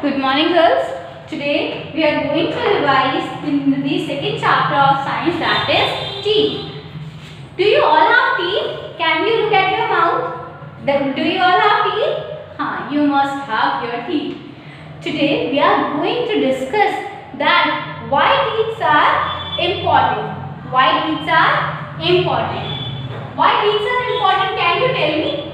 Good morning, girls. Today we are going to revise in the second chapter of science, that is teeth. Do you all have teeth? Can you look at your mouth? Do you all have teeth? You must have your teeth. Today we are going to discuss that why teeth are important. Why teeth are important? Why teeth are important? Can you tell me?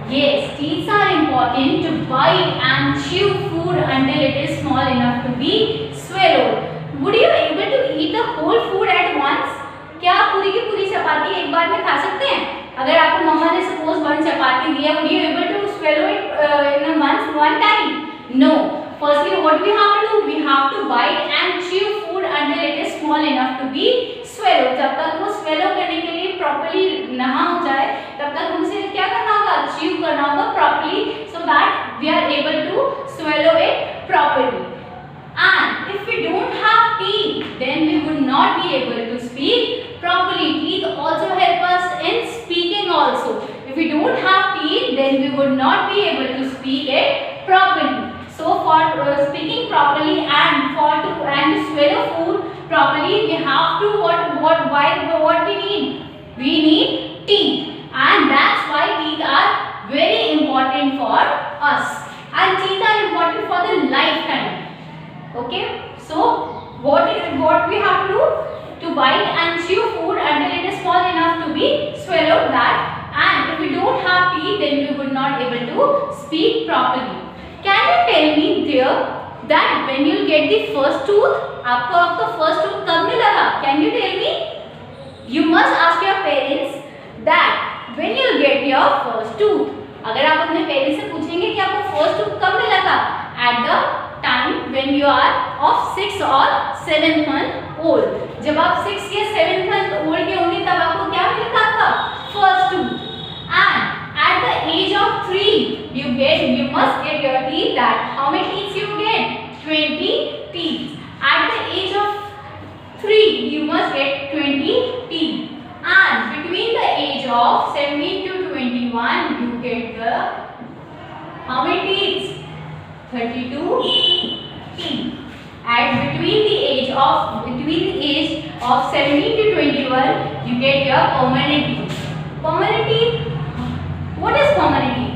Yes, teeth are important to bite and chew food until it is small enough to be swallowed. Would you able to eat the whole food at once? क्या आप पूरी की पूरी चपाती एक बार में खा सकते हैं? अगर आपको मम्मा ने सपोज वन चपाती दी है, would you able to swallow it in a one time? No. Firstly, what we have to do? We have to bite and chew food until it is small enough to be swallowed. जब तक वो swallow करने के लिए properly नहा हो जाए, तब तक हमसे क्या करना होगा? Chew करना होगा properly, so that we are able to swallow it properly. And if we don't have teeth, then we would not be able to speak properly. Teeth also help us in speaking also. If we don't have teeth, then we would not be able to speak it properly. So for speaking properly and to swallow food properly, we have to what we need? We need teeth, and that's why teeth are very important for us. And teeth are important for the lifetime. Okay, so what we have to do? To bite and chew food until it is small enough to be swallowed. That, and if we don't have teeth, then we would not able to speak properly. Can you tell me there that when you get the first tooth, आपको आपका first tooth कब मिला था? Can you tell me? You must ask your parents that when you get your first tooth. अगर आप अपने parents से पूछेंगे कि आपको first tooth कब मिला था? At the time when you are of 6 or 7 month old. जब आप 6 या 7 month old के होंगे तब आपको क्या मिला था आपका first tooth. And at the age of 3, you must get your teeth. That how many teeth you get? 20 teeth. At the age of 3, you must get 20 teeth. And between the age of 17 to 21, you get the how many teeth? 32 teeth. And between the age of 17 to 21, you get your permanent teeth. Permanent teeth. What is permanent teeth?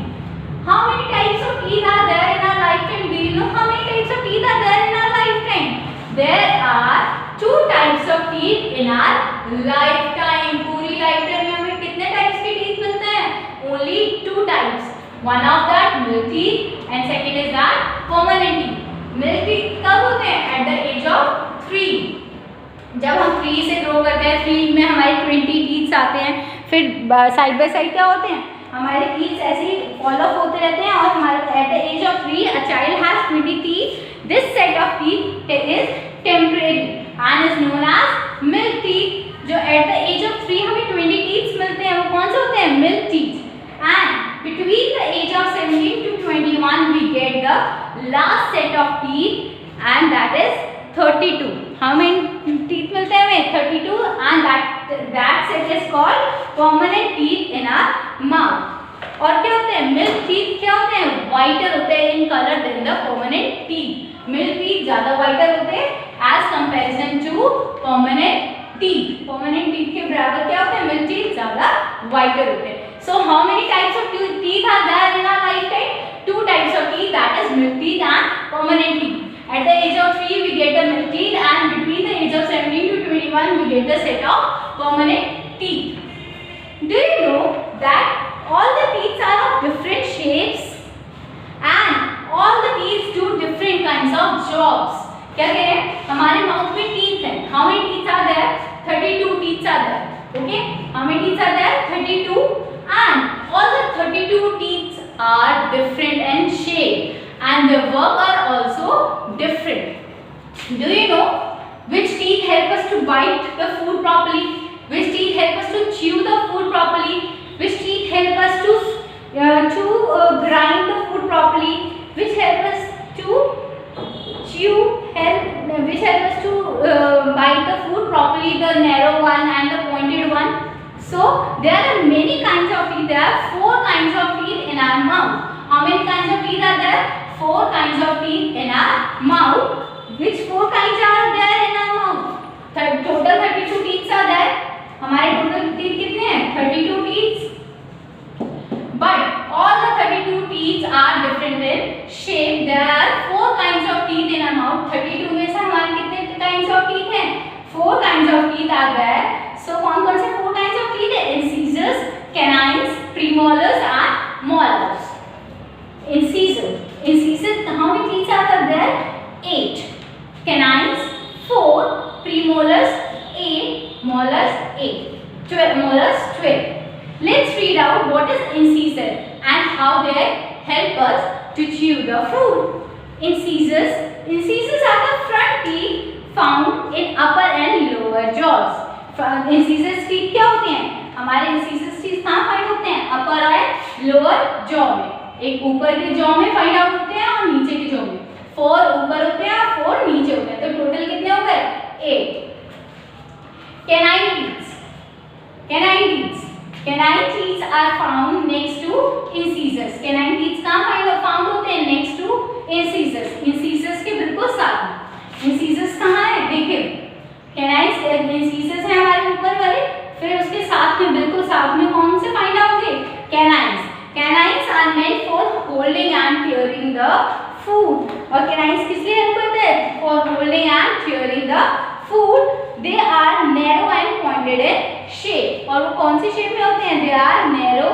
How many types of teeth are there in our lifetime? Do you know how many types of teeth are there in our lifetime? There are 2 types of teeth in our lifetime. पूरी lifetime में हमें कितने types के teeth मिलते हैं? Only 2 types. One of that milk teeth and second is that permanent teeth. Milk teeth कब होते हैं? At the age of 3. जब हम 3 से ग्रो करते हैं, 3 में हमारे 20 टीथ आते हैं. फिर साइड बाय साइड क्या होते हैं? हमारे टीथ ऐसे ही फॉल ऑफ होते रहते हैं और हमारे at the age of 3 a child has 20 teeth. This set of teeth is temporary and is known as milk teeth. जो एट द एज ऑफ 3 हमें 20 टीथ मिलते हैं, वो कौन से होते हैं? Milk teeth. And between the age of 17 to 21, we get the last set of teeth and that is 32. How many teeth मिलते हैं हमें? 32, and that set is called permanent teeth in our mouth. और क्या होते हैं? Milk teeth क्या होते हैं? वाइटर होते हैं in colour then the permanent teeth. Milk teeth ज्यादा वाइटर होते हैं as comparison to permanent teeth. Permanent teeth के बराबर क्या होते हैं? मिल्क टीथ ज्यादा वाइटर होते हैं. So how many types of teeth are there in our lifetime? 2 types of teeth, that is milk teeth and permanent teeth. At the age of 3 we get the milk teeth, and between the age of 17 to 21 we get the set of permanent teeth. Do you know that all the teeth are of different shapes and all the teeth do different kinds of jobs? क्या कह रहे हैं? हमारे mouth में teeth है. How many teeth are there? 32 teeth are there. Okay? How many teeth are there? 32. And all the 32 teeth are different in shape and their work are also different. Do you know which teeth help us to bite the food properly? Which teeth help us to chew the food properly? Which teeth help us to grind the food properly? Which help us to which help us to bite the food properly? The narrow one and the pointed one. So there are many kinds of teeth. There are 4 kinds of teeth in our mouth. How many kinds of teeth are there? 4 kinds of teeth in our mouth. Which 4 kinds are there in our mouth? Total 32 teeth are there. हमारे total teeth कितने हैं? 32 teeth. But all the 32 teeth are different in shape. There are 4 kinds of teeth in our mouth. 32 में से हमारे कितने kinds of teeth हैं? 4 kinds of teeth are there. So कौन-कौन से 4 kinds of teeth है? Incisors, canines, premolars and molars. Incisors how many teeth are there? 8. Canines 4, premolars 8, molars 8. 12 molars 12. Let's read out what is incisor and how they help us to chew the food. Incisors are the front teeth found in upper and lower jaws. Incisors teeth क्या होते हैं? हमारे incisors teeth कहाँ find होते हैं? upper और lower jaw में. एक ऊपर के jaw में फाइंड आउट होते हैं और नीचे के jaw में. 4 ऊपर होते हैं और 4 नीचे होते हैं. तो टोटल कितने हो गए? 8. Canine teeth are found next to incisors. Canine teeth कहाँ फाउंड होते हैं? next to incisors. incisors के बिल्कुल साथ में. incisors कहाँ है? देखिए canines incisors हैं हमारे ऊपर वाले, फिर उसके साथ में बिल्कुल साथ में कौन से फाइंड आउट होंगे? canines. Canines are meant for holding and tearing the food. और canines किस लिए हेल्प करते हैं? For holding and tearing the food. They are narrow and pointed in shape. और वो कौन सी शेप में होते हैं? They are narrow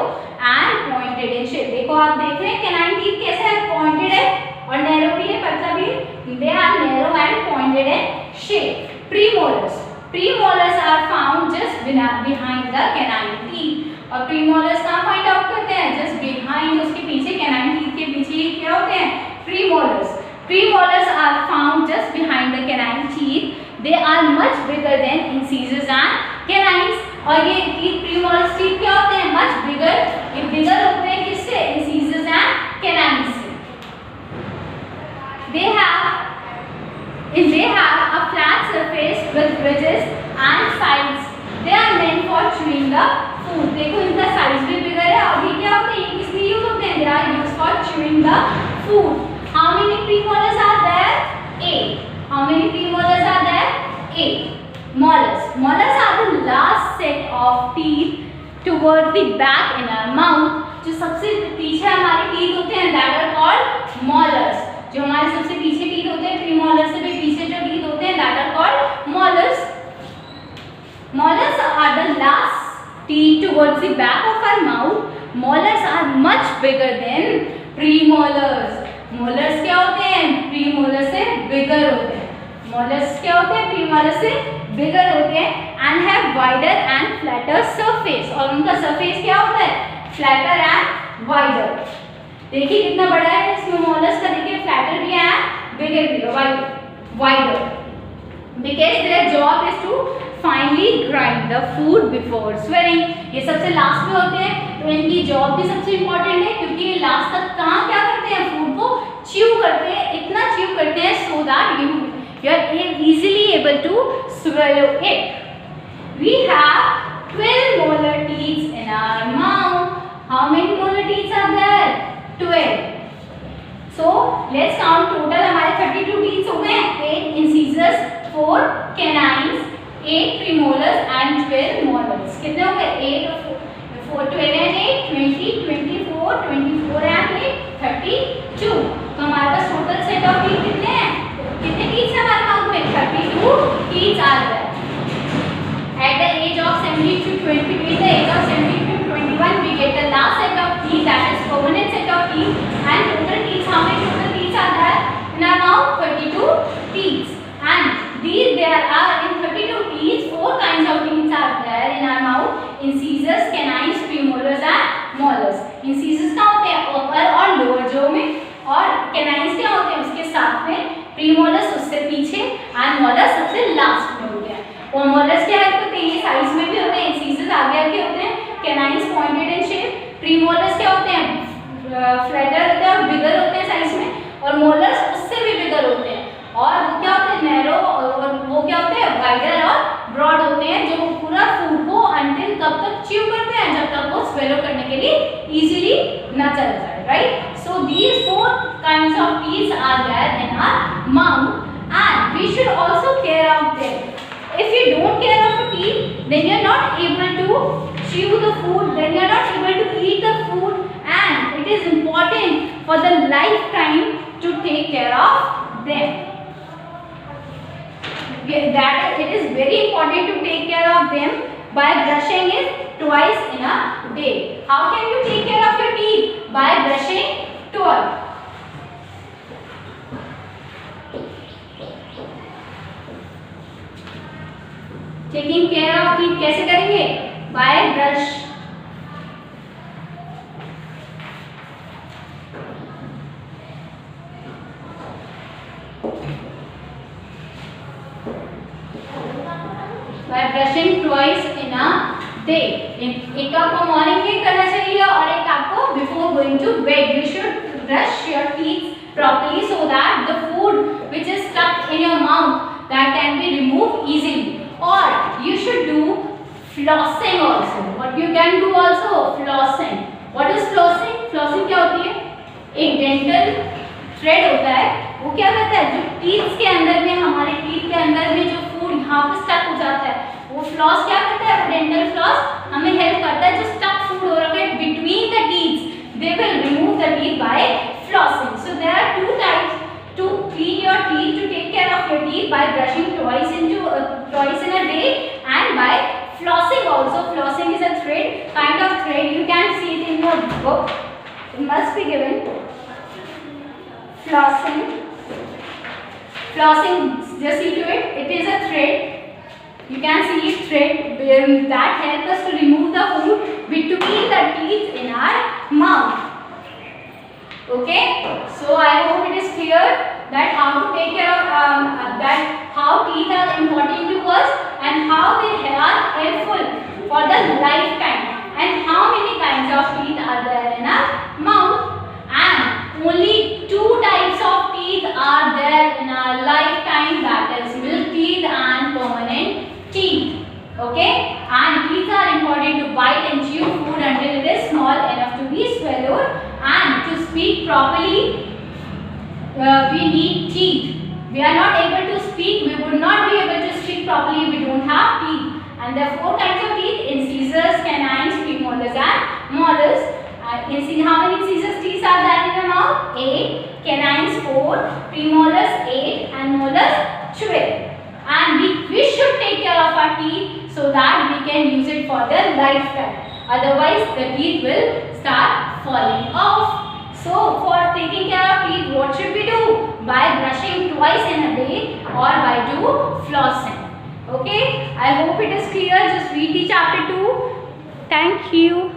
and pointed in shape. देखो आप देख रहे हैं canine teeth कैसे है? Pointed है और narrow भी है, पतला भी है. They are narrow and pointed in shape. Premolars are found just behind the canine teeth. और premolars कहाँ फाइंड आउट करते हैं? Just behind, उसके पीछे canine teeth के पीछे क्या होते हैं? Premolars are found just behind the canine teeth. They are much bigger than incisors and canines. और ये teeth premolars teeth क्या होते हैं? Much bigger. ये bigger होते हैं किससे? Incisors and canines से. They have a flat surface with ridges and sides. They are meant for chewing the food. देखो इनका size भी bigger है और ये क्या होते हैं? ये किस लिए यूज होते हैं? They are used for chewing the food. How many premolars are there? 8. How many premolars are there? 8. Molars are the last set of teeth toward the back in our mouth. जो सबसे पीछे हमारे teeth होते हैं that are called molars. जो हमारे सबसे पीछे teeth होते हैं premolars से भी पीछे जो teeth होते हैं that are called molars. Molars are the last teeth towards the back of our mouth. Molars are much bigger than premolars. Molars क्या होते हैं? Premolars से bigger होते हैं. Molars क्या होते हैं? Premolars से bigger होते हैं and have wider and flatter surface. और उनका surface क्या होता है? Flatter and wider. देखिए कितना बड़ा है इसमें molars का. देखिए flatter भी है, bigger भी है, wider. Because their job is to finally grind the food before swallowing. ये सबसे लास्ट में होते हैं तो इनकी जॉब भी सबसे इम्पोर्टेंट है क्योंकि ये लास्ट तक कहाँ क्या करते हैं? फूड को च्यू करते हैं. इतना च्यू करते हैं so that you are easily able to swallow it. We have 12 molar teeth in our mouth. How many molar teeth are there? 12. So let's count total हमारे 32 teeth हो गए. 8 incisors, 4 canines, 8 premolars and 12 molars. कितने हो गए? 8 और 4, 12 and 8, 20, 24, 24 and 8, 32. तो हमारे पास टोटल सेट ऑफ टीथ कितने हैं? कितने टीथ हैं हमारे माउथ में? 32 teeth are there. At the age of 70 to 20, with the age of 70 to 21, we get the last set of teeth, that is permanent set of teeth. And total teeth, how many total teeth are there in our mouth? 32 teeth. And there are in 32 teeth 4 kinds of teeth are there in our mouth. Incisors, canines, premolars and molars. Incisors क्या होते हैं? upper और lower jaw में. और canines क्या होते हैं? उसके साथ में. premolars उससे पीछे and molars सबसे लास्ट में होते हैं. और molars क्या होते हैं? ये साइज में भी होते हैं. incisors आगे आगे होते हैं. canines pointed in shape. premolars क्या होते हैं? flatter होते हैं और bigger होते हैं साइज में. और molars उससे भी bigger होते हैं. और वो क्या होते हैं? नैरो. और वो क्या होते हैं? वाइडर और ब्रॉड होते हैं जो पूरा फूड को अंटिल कब तक च्यू करते हैं? जब तक swallow करने के लिए easily ना चला जाए, right? So these 4 kinds of then you are not able to chew the food, then you are not able to eat the food, and it is important for the lifetime to take care of them. That it is very important to take care of them by brushing it twice in a day. How can you take care of your teeth? By brushing twice. Taking care of teeth कैसे करेंगे? By brush. By brushing twice in a day. एक आपको morning में करना चाहिए और एक आपको before going to bed. You should brush your teeth properly so that the food which is stuck in your mouth that can be removed easily. Or you should do flossing also. What you can do also? Flossing. What is flossing? Flossing क्या होती है? एक dental thread होता है, वो क्या करता है, जो टीथ के अंदर में, हमारे टीथ के अंदर में जो फूड यहाँ पे स्टक हो जाता है, वो फ्लॉस क्या करता है, वो डेंटल फ्लॉस हमें हेल्प करता है. जो स्टक फूड हो रखा है between the teeth, they will remove the teeth by flossing. So there are two types to clean your teeth, to take care of your teeth, by brushing twice in a day and by flossing also. Flossing is a thread, kind of thread. You can see it in your book. It must be given. Flossing. Flossing, just see to it. It is a thread. You can see it thread that helps us to remove the food between the teeth in our mouth. Okay, so I hope it is clear that how to take care of that, how teeth are important to us and how they are helpful for the lifetime, and how many kinds of teeth are there in our mouth, and only two types of teeth are there in our lifetime, that is milk teeth and permanent teeth. Okay, and teeth are important to bite and chew food until it is small enough to be swallowed, and to speak properly we need teeth. We are not able to speak, we would not be able to speak properly if we don't have teeth. And there are four kinds of teeth: incisors, canines, premolars and molars. How many incisors teeth are there in the mouth? 8, canines 4, premolars 8 and molars 12. And we should take care of our teeth so that we can use it for the lifetime. Otherwise the teeth will start falling off. So for taking care of teeth, what should we do? By brushing twice in a day or by do flossing. Okay, I hope it is clear. Just read the chapter 2. Thank you.